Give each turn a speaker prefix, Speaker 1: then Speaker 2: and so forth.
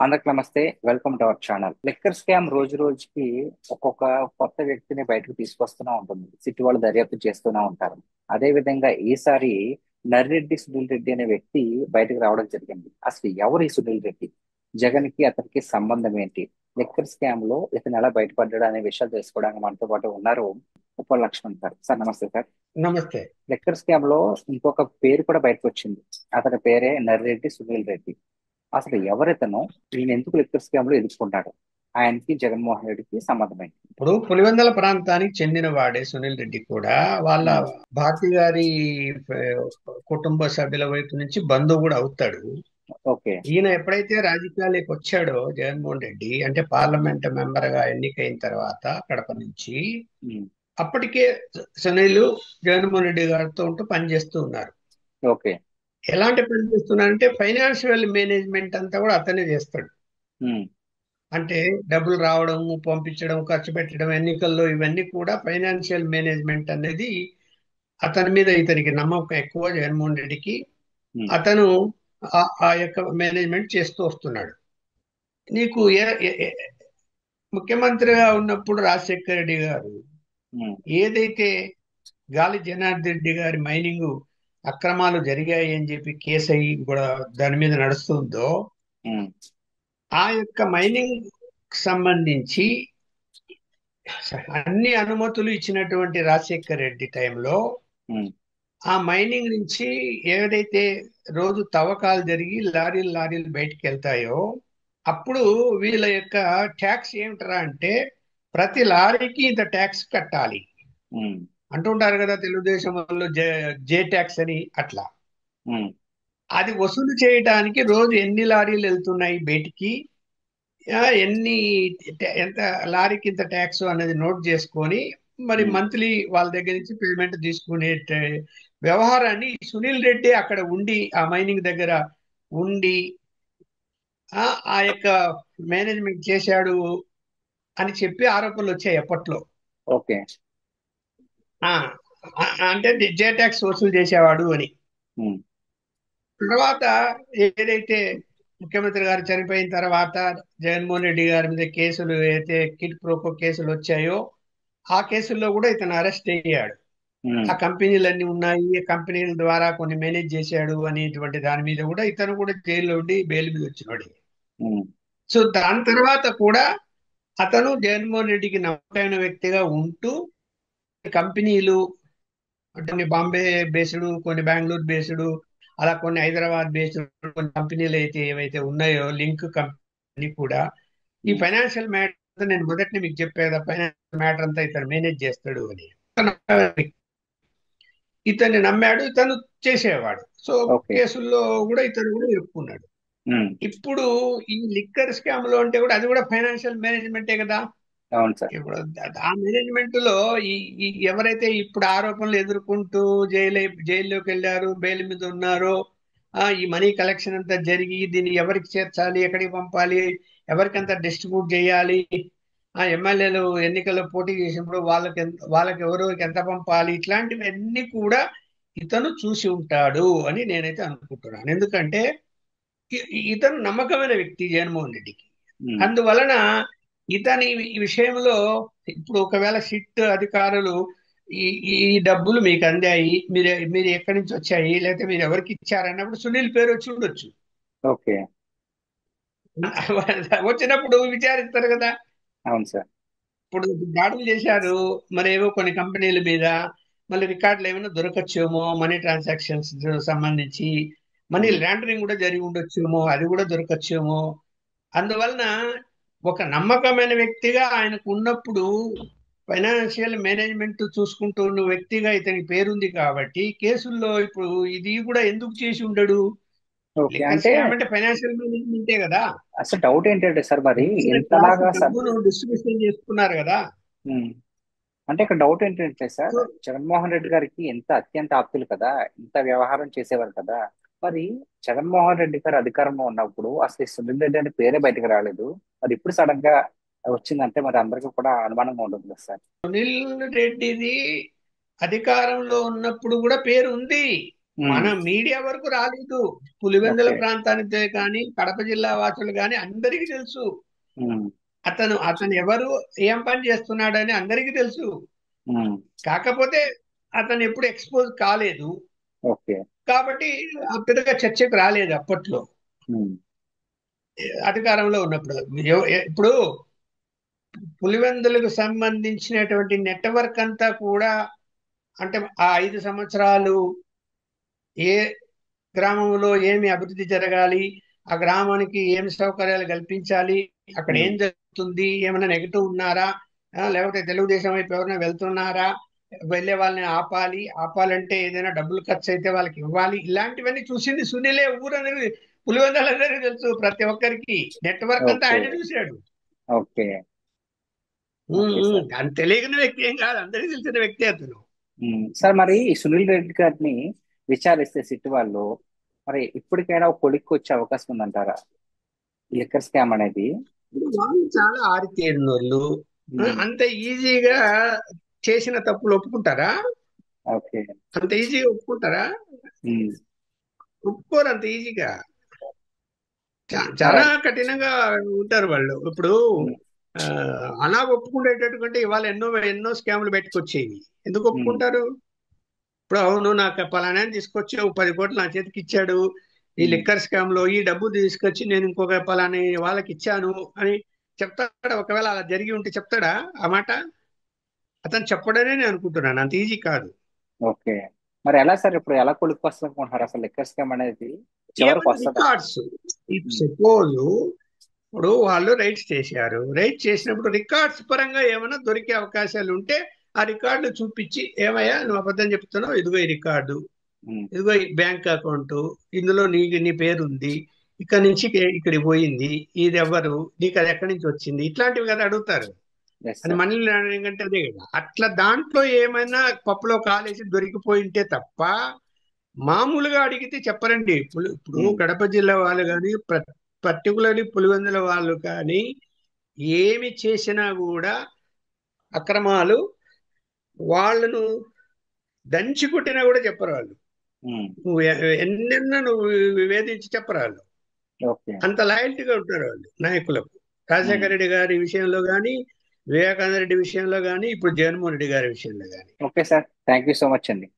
Speaker 1: అందరికి నమస్తే. Welcome to our channel. Liquor scam రోజు రోజుకి ఒక్కొక్క కొత్త వ్యక్తిని బయటకు తీసుకొస్తూనే ఉంటుంది. సిటీ వాళ్ళు దర్యాప్తు చేస్తూనే ఉంటారు. అదే విధంగా ఈసారి నర్రెడ్డి సునీల్ రెడ్డి అనే వ్యక్తి బయటకు రావడం జరిగింది. అసలు ఎవరు ఈ సునీల్ రెడ్డి? జగన్ కి అతనికి సంబంధం ఏంటి? లిక్కర్ స్కామ్ లో ఇతను ఎలా బయటపడ్డాడు అనే విషయాలు తెలుసుకోవడానికి మనతో పాటు ఉన్నారు ఉప్పల్ లక్ష్మణ్ గారు. సార్ నమస్తే సార్.
Speaker 2: నమస్తే.
Speaker 1: లిక్కర్ స్కామ్ లో ఇంకొక పేరు కూడా బయటకు వచ్చింది. అతని పేరే నర్రెడ్డి సునీల్ రెడ్డి. అసలు ఎవరితను? ఈయన ఎందుకు లిక్కర్ స్కామ్ లో ఎదుర్కొంటాడు? ఆయనకి జగన్మోహన్ రెడ్డికి సంబంధం ఏంటి?
Speaker 2: ఇప్పుడు పులివెందుల ప్రాంతానికి చెందిన వాడే సునీల్ రెడ్డి కూడా వాళ్ళ
Speaker 1: ఉమ్,
Speaker 2: భారతి గారి ఆ, కుటుంబ సభ్యుల వైపు నుంచి బంధువు కూడా అవుతాడు.
Speaker 1: ఓకే.
Speaker 2: ఈయన ఎప్పుడైతే రాజకీయాల్లోకి వచ్చాడో జగన్మోహన్ రెడ్డి అంటే పార్లమెంట్ మెంబర్ గా ఎన్నికైన తర్వాత కడప నుంచి
Speaker 1: ఉమ్,
Speaker 2: అప్పటికే సునీల్ జగన్మోహన్ రెడ్డి గారితో ఉంటూ పనిచేస్తూ ఉన్నారు.
Speaker 1: ఓకే.
Speaker 2: ఎలాంటి పని చేస్తున్నారంటే ఫైనాన్షియల్ మేనేజ్మెంట్ అంతా కూడా అతనే చేస్తాడు.
Speaker 1: ఉమ్,
Speaker 2: అంటే డబ్బులు రావడం, పంపించడం, ఖర్చు పెట్టడం, ఎన్నికల్లో ఇవన్నీ కూడా ఫైనాన్షియల్ మేనేజ్మెంట్ అనేది అతని మీద ఇతనికి నమ్మకం ఎక్కువ జగన్మోహన్ రెడ్డికి.
Speaker 1: ఉమ్,
Speaker 2: అతను ఆ యొక్క మేనేజ్మెంట్ చేస్తూ వస్తున్నాడు. నీకు ముఖ్యమంత్రిగా ఉన్నప్పుడు రాజశేఖర రెడ్డి గారు
Speaker 1: ఉమ్,
Speaker 2: ఏదైతే గాలి జనార్దన్ రెడ్డి గారి మైనింగ్ అక్రమాలు జరిగాయి అని చెప్పి కేసు అయ్యి కూడా దాని మీద నడుస్తుందో
Speaker 1: ఉమ్,
Speaker 2: ఆ యొక్క మైనింగ్ సంబంధించి అన్ని అనుమతులు ఇచ్చినటువంటి రాజశేఖర్ రెడ్డి టైంలో
Speaker 1: ఉమ్,
Speaker 2: ఆ మైనింగ్ నుంచి ఏదైతే రోజు తవ్వకాలు జరిగి లారీలు లారీలు బయటికి వెళ్తాయో అప్పుడు వీళ్ళ యొక్క ట్యాక్స్ ఏమిటరా అంటే ప్రతి లారీకి ఇంత ట్యాక్స్ కట్టాలి
Speaker 1: ఉమ్,
Speaker 2: అంటుంటారు కదా తెలుగుదేశం వాళ్ళు జే ట్యాక్స్ అని అట్లా.
Speaker 1: ఉమ్,
Speaker 2: అది వసూలు చేయడానికి రోజు ఎన్ని లారీలు వెళ్తున్నాయి బయటికి, ఎన్ని ఎంత లారీకి ఇంత ట్యాక్స్ అనేది నోట్ చేసుకొని మరి
Speaker 1: ఉమ్,
Speaker 2: మంత్లీ వాళ్ళ దగ్గర నుంచి పేమెంట్ తీసుకునే వ్యవహారాన్ని సునీల్ రెడ్డి అక్కడ ఉండి ఆ మైనింగ్ దగ్గర ఉండి ఆ ఆ యొక్క మేనేజ్మెంట్ చేశాడు అని చెప్పి ఆరోపణలు వచ్చాయి అప్పట్లో.
Speaker 1: ఓకే.
Speaker 2: ఆ అంటే జే ట్యాక్స్ వసూలు చేసేవాడు అని.
Speaker 1: ఉమ్,
Speaker 2: తర్వాత ఏదైతే ముఖ్యమంత్రి గారు చనిపోయిన తర్వాత జగన్మోహన్ రెడ్డి గారి మీద కేసులు అయితే కిట్ ప్రోకో కేసులు వచ్చాయో ఆ కేసుల్లో కూడా ఇతను అరెస్ట్ అయ్యాడు.
Speaker 1: ఉమ్,
Speaker 2: ఆ కంపెనీలన్నీ ఉన్నాయి, ఆ కంపెనీల ద్వారా కొన్ని మేనేజ్ చేశాడు అనేటువంటి దాని మీద కూడా ఇతను కూడా జైల్లో ఉండి బెయిల్ మీద వచ్చినాడు.
Speaker 1: ఉమ్,
Speaker 2: సో దాని తర్వాత కూడా అతను జగన్మోహన్ రెడ్డికి నమ్మకమైన వ్యక్తిగా ఉంటూ కంపెనీలు కొన్ని బాంబే బేస్డ్, కొన్ని బెంగళూరు బేస్డ్, అలా కొన్ని హైదరాబాద్ బేస్డ్ కొన్ని కంపెనీలు అయితే ఏవైతే ఉన్నాయో లింక్ కంపెనీ కూడా ఈ
Speaker 1: ఉమ్,
Speaker 2: ఫైనాన్షియల్ మ్యాటర్ నేను మొదటి మీకు చెప్పేదా ఫైనాన్షియల్ మ్యాటర్ అంతా ఇతను మేనేజ్ చేస్తాడు అని ఇతన్ని నమ్మాడు, ఇతను చేసేవాడు. So
Speaker 1: okay.
Speaker 2: కేసుల్లో కూడా ఇతను కూడా ఇరుక్కున్నాడు.
Speaker 1: ఉమ్,
Speaker 2: ఇప్పుడు ఈ లిక్కర్ స్కామ్ లో అంటే కూడా అది కూడా ఫైనాన్షియల్ మేనేజ్మెంటే కదా.
Speaker 1: అవును సార్.
Speaker 2: ఇప్పుడు ఆ మేనేజ్మెంట్ లో ఈ ఎవరైతే ఇప్పుడు ఆరోపణలు ఎదుర్కొంటూ జైల్లోకి వెళ్ళారు, బెయిల్ మీద ఉన్నారో, ఈ మనీ కలెక్షన్ అంతా జరిగి దీన్ని ఎవరికి చేర్చాలి, ఎక్కడికి పంపాలి, ఎవరికంత డిస్ట్రిబ్యూట్ చేయాలి, ఆ ఎమ్మెల్యేలు ఎన్నికల్లో పోటీ చేసినప్పుడు వాళ్ళకి ఎవరికి ఎంత పంపాలి, ఇట్లాంటివన్నీ కూడా ఇతను చూసి ఉంటాడు అని నేనైతే అనుకుంటున్నాను. ఎందుకంటే ఇతను నమ్మకమైన వ్యక్తి జగన్మోహన్ రెడ్డికి.
Speaker 1: ఉమ్,
Speaker 2: అందువలన ఇతని ఈ విషయంలో ఇప్పుడు ఒకవేళ సిట్ అధికారులు ఈ ఈ డబ్బులు మీకు అందాయి, మీరు మీరు ఎక్కడి నుంచి వచ్చాయి, లేకపోతే మీరు ఎవరికి ఇచ్చారన్నప్పుడు సునీల్ పేరు వచ్చి ఉండొచ్చు.
Speaker 1: ఓకే.
Speaker 2: వచ్చినప్పుడు విచారిస్తారు కదా.
Speaker 1: అవును సార్.
Speaker 2: ఇప్పుడు దాడులు చేశారు మరి ఏవో కొన్ని కంపెనీల మీద, మళ్ళీ రికార్డులు ఏమైనా దొరకచ్చేమో, మనీ ట్రాన్సాక్షన్స్ సంబంధించి మనీ
Speaker 1: ఉమ్,
Speaker 2: లాండరింగ్ కూడా జరిగి ఉండొచ్చేమో, అది కూడా దొరకచ్చేమో. అందువలన ఒక నమ్మకమైన వ్యక్తిగా ఆయనకు ఉన్నప్పుడు ఫైనాన్షియల్ మేనేజ్మెంట్ చూసుకుంటూ ఉన్న వ్యక్తిగా ఇతనికి పేరుంది కాబట్టి కేసుల్లో ఇప్పుడు ఇది కూడా ఎందుకు చేసి ఉండడు.
Speaker 1: ఓకే.
Speaker 2: లిక్కర్
Speaker 1: అంటే
Speaker 2: స్కామ్ అంటే ఫైనాన్షియల్ మేనేజ్మెంటే కదా.
Speaker 1: అసలు డౌట్ ఏంటంటే సార్, మరి
Speaker 2: క్లాస్
Speaker 1: ఇంతలాగా సార్.
Speaker 2: డబ్బును డిస్ట్రిబ్యూషన్ చేసుకున్నారు కదా.
Speaker 1: ఉమ్, అంటే ఇక్కడ డౌట్ ఏంటంటే సార్,
Speaker 2: సో
Speaker 1: జగన్మోహన్ రెడ్డి గారికి ఎంత అత్యంత ఆప్తులు కదా, ఇంత వ్యవహారం చేసేవారు కదా. మరి జగన్మోహన్ రెడ్డి గారు అధికారంలో ఉన్నప్పుడు అసలు ఈ సునీల్ రెడ్డి అనే పేరే బయటకు రాలేదు. మరి ఇప్పుడు సడన్ గా వచ్చిందంటే మరి అందరికీ కూడా అనుమానంగా ఉంటుంది కదా సార్.
Speaker 2: సునీల్ రెడ్డిది అధికారంలో ఉన్నప్పుడు కూడా పేరు ఉంది.
Speaker 1: ఉమ్,
Speaker 2: మన మీడియా వరకు రాలేదు. పులివెందుల
Speaker 1: ఓకే.
Speaker 2: ప్రాంతానికి కానీ కడప జిల్లా వాసులు కానీ అందరికీ తెలుసు.
Speaker 1: ఉమ్,
Speaker 2: అతను ఎవరు, ఏం పని చేస్తున్నాడని అందరికీ తెలుసు.
Speaker 1: ఉమ్,
Speaker 2: కాకపోతే అతను ఎప్పుడు ఎక్స్పోజ్ కాలేదు
Speaker 1: ఓకే.
Speaker 2: కాబట్టి పెద్దగా చర్చకు రాలేదు అప్పట్లో
Speaker 1: ఉమ్,
Speaker 2: అధికారంలో ఉన్నప్పుడు. ఇప్పుడు పులివెందులకు సంబంధించినటువంటి నెట్వర్క్ అంతా కూడా, అంటే ఆ 5 సంవత్సరాలు ఏ గ్రామంలో ఏమి అభివృద్ధి జరగాలి, ఆ గ్రామానికి ఏమి సౌకర్యాలు కల్పించాలి, అక్కడ
Speaker 1: ఉమ్,
Speaker 2: ఏం జరుగుతుంది, ఏమైనా నెగిటివ్ ఉన్నారా, లేకపోతే తెలుగుదేశం వైపు ఎవరైనా వెళ్తున్నారా, వెళ్ళే వాళ్ళని ఆపాలంటే ఏదైనా డబ్బులు ఖర్చు అయితే వాళ్ళకి ఇవ్వాలి, ఇలాంటివన్నీ చూసింది సునీలే. ఊరు అనేది పులివెందులందరికీ తెలుసు, ప్రతి ఒక్కరికి నెట్వర్క్ అంతా
Speaker 1: ఓకే.
Speaker 2: ఆయన చూశాడు.
Speaker 1: ఓకే. Okay sir.
Speaker 2: అని తెలియని వ్యక్తి ఏం కాదు, అందరికీ తెలిసిన వ్యక్తి అతను.
Speaker 1: సార్, మరి ఈ సునీల్ రెడ్డి గారిని విచారిస్తే సిట్ వాళ్ళు, మరి ఇప్పటికైనా ఒక కొలిక్కి వచ్చే అవకాశం ఉందంటారా లిక్కర్ స్కామ్ అనేది?
Speaker 2: వాళ్ళు చాలా ఆరితేరినోళ్ళు.
Speaker 1: ఉమ్,
Speaker 2: అంత ఈజీగా చేసిన తప్పులు ఒప్పుకుంటారా?
Speaker 1: ఓకే.
Speaker 2: అంత ఈజీగా ఒప్పుకుంటారా?
Speaker 1: ఉమ్,
Speaker 2: ఒప్పుకోరు అంత ఈజీగా.
Speaker 1: మరి
Speaker 2: చాలా కఠినంగా ఉంటారు వాళ్ళు. ఇప్పుడు
Speaker 1: ఉమ్,
Speaker 2: ఆ, అలా ఒప్పుకునేటట్టు కంటే ఇవాళ ఎన్నో ఎన్నో స్కాములు పెట్టుకొచ్చేవి. ఎందుకు
Speaker 1: ఉమ్,
Speaker 2: ఒప్పుకుంటారు? ఇప్పుడు అవును, నాకు పలానా తీసుకొచ్చి ఒక 10 కోట్లు నా చేతికి ఇచ్చాడు, ఈ
Speaker 1: ఉమ్,
Speaker 2: లిక్కర్ స్కామ్ లో ఈ డబ్బు తీసుకొచ్చి నేను ఇంకొక పలాని వాళ్ళకి ఇచ్చాను అని చెప్తాడా? ఒకవేళ అలా జరిగి ఉంటే చెప్తాడా ఆ మాట? అతను చెప్పడనే నేను అనుకుంటున్నాను, అంత ఈజీ కాదు.
Speaker 1: ఓకే. మరి ఎలా సార్, ఇప్పుడు ఎలా కొలిక్కి వస్తుంది అనుకుంటున్నారు అసలు లిక్కర్ స్కామ్ అనేది? చివరికి
Speaker 2: ఏమన్నా
Speaker 1: వస్తుందా?
Speaker 2: రికార్డ్స్,
Speaker 1: ఉమ్,
Speaker 2: సపోజ్ ఇప్పుడు వాళ్ళు రైట్స్ చేశారు, రైట్ చేసినప్పుడు రికార్డ్స్ పరంగా ఏమైనా దొరికే అవకాశాలు ఉంటే ఆ రికార్డులు చూపించి, ఏమయ్యా నువ్వు అబద్ధం చెప్తున్నావు, ఇదిగో ఈ రికార్డు,
Speaker 1: ఉమ్,
Speaker 2: ఇదిగో ఈ బ్యాంక్ అకౌంట్, ఇందులో నీ పేరు ఉంది, ఇక్కడ నుంచి ఇక్కడికి పోయింది, ఇది ఎవరు, నీకు అది ఎక్కడి నుంచి వచ్చింది, ఇట్లాంటివి కదా అడుగుతారు.
Speaker 1: ఎస్
Speaker 2: అది
Speaker 1: సార్.
Speaker 2: మనీ లాండరింగ్ అంటే అదే కదా. అట్లా దాంట్లో ఏమైనా పప్పులో కాలేసి దొరికిపోయి ఉంటే తప్ప మామూలుగా అడిగితే చెప్పరండి. ఇప్పుడు
Speaker 1: ఉమ్,
Speaker 2: కడప జిల్లా వాళ్ళు కానీ, పర్టికులర్లీ పులివెందుల వాళ్ళు కానీ ఏమి చేసినా కూడా అక్రమాలు, వాళ్ళను దంచి కొట్టినా కూడా చెప్పరు వాళ్ళు.
Speaker 1: ఉమ్,
Speaker 2: నువ్వు ఎన్నెన్నో నువ్వు వేధించి చెప్పరు వాళ్ళు.
Speaker 1: ఓకే.
Speaker 2: అంత లాయల్టీగా ఉంటారు వాళ్ళు నాయకులకు.
Speaker 1: ఉమ్,
Speaker 2: రాజశేఖర రెడ్డి గారి విషయంలో కానీ, వివేకానంద రెడ్డి విషయంలో కానీ, ఇప్పుడు జగన్మోహన్ రెడ్డి గారి విషయంలో కానీ.
Speaker 1: Okay sir, thank you so much అండి.